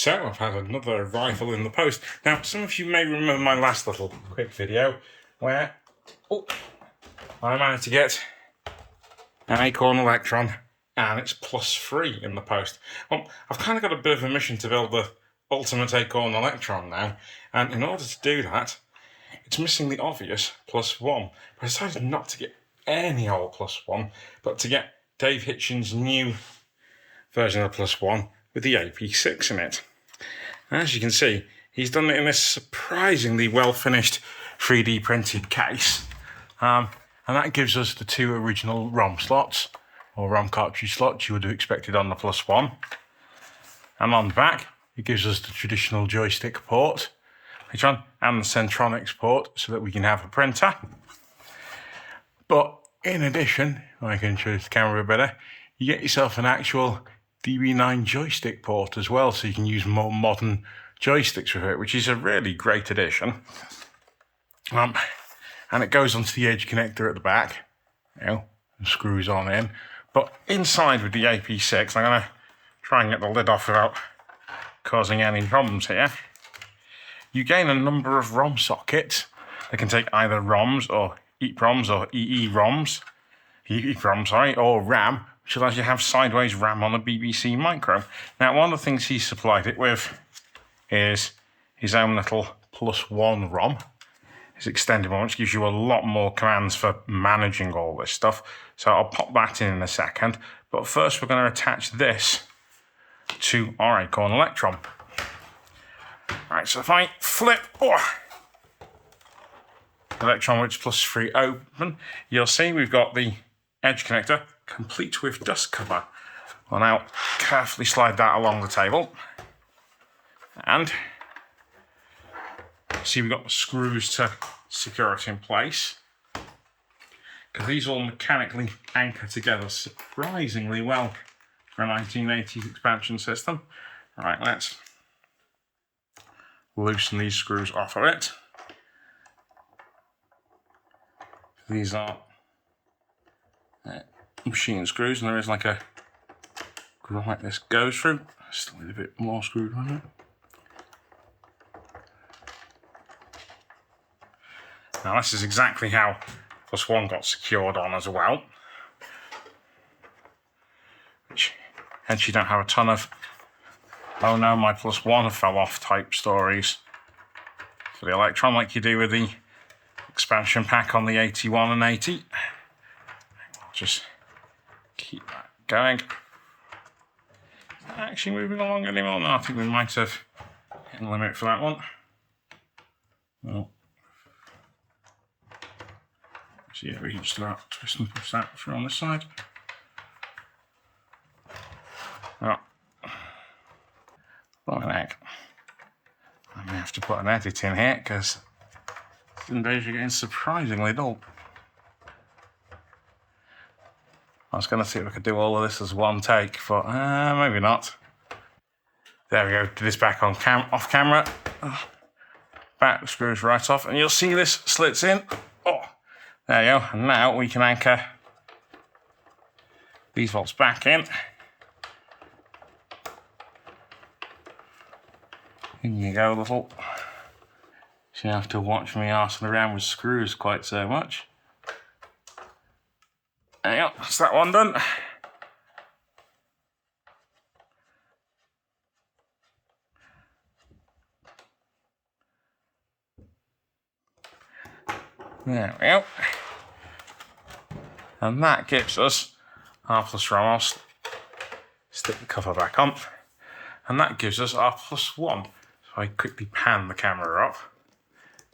So I've had another arrival in the post. Now, some of you may remember my last little quick video where I managed to get an Acorn Electron and it's +3 in the post. Well, I've kind of got a bit of a mission to build the ultimate Acorn Electron now, and in order to do that, it's missing the obvious +1. But I decided not to get any old +1, but to get Dave Hitchins' new version of +1 with the AP6 in it. And as you can see, he's done it in this surprisingly well-finished 3D printed case. And that gives us the two original ROM slots, or ROM cartridge slots you would have expected on the +1. And on the back, it gives us the traditional joystick port, and the Centronics port, so that we can have a printer. But in addition, I can show the camera better, you get yourself an actual DB9 joystick port as well, so you can use more modern joysticks with it, which is a really great addition. And it goes onto the edge connector at the back, and screws on in. But inside with the AP6, I'm going to try and get the lid off without causing any problems here. You gain a number of ROM sockets that can take either ROMs or EEPROMs or EEPROM, or RAM, which allows you to have sideways RAM on a BBC Micro. Now, one of the things he supplied it with is his own little +1 ROM, his extended one, which gives you a lot more commands for managing all this stuff. So I'll pop that in a second. But first, we're going to attach this to our Acorn Electron. Right, so if I flip Electron with +3 open, you'll see we've got the edge connector complete with dust cover. We'll now carefully slide that along the table. And see, we've got the screws to secure it in place, because these all mechanically anchor together surprisingly well for a 1980s expansion system. Right, let's loosen these screws off of it. These are machine screws, and there is like a groove like this goes through. Still need a bit more screwed on it. Now this is exactly how +1 got secured on as well. Which, hence you don't have a ton of, oh no, my +1 fell off type stories for the Electron like you do with the expansion pack on the 81 and 80. I'll just keep that going. Is that actually moving along anymore? No, I think we might have hit the limit for that one. Well, so yeah, we can just about twist and push that through on this side. Oh. What the heck? I may have to put an edit in here, because some days are getting surprisingly dull. I was going to see if I could do all of this as one take, but maybe not. There we go, do this back on off camera. Back screws right off, and you'll see this slits in. Oh, there you go, and now we can anchor these bolts back in. In you go, little. You don't have to watch me arsing around with screws quite so much. There you go, that's that one done. There we go. And that gives us our +ROM. I'll stick the cover back on. And that gives us our +1. So I quickly pan the camera up,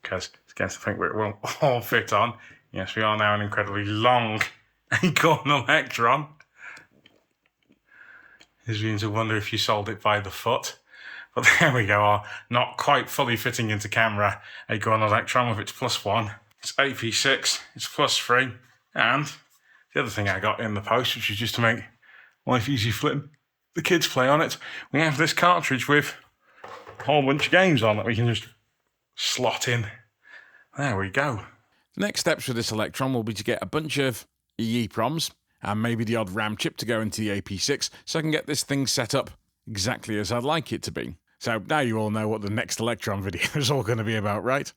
because it's getting to the point where it won't all fit on. Yes, we are now an incredibly long Acorn Electron. It's beginning to wonder if you sold it by the foot. But there we go, our not quite fully fitting into camera Acorn Electron with its +1. It's AP6, it's +3, and the other thing I got in the post, which is just to make life easy for the kids play on it, we have this cartridge with a whole bunch of games on that we can just slot in. There we go. The next steps for this Electron will be to get a bunch of EEPROMs and maybe the odd RAM chip to go into the AP6, so I can get this thing set up exactly as I'd like it to be. So now you all know what the next Electron video is all going to be about, right?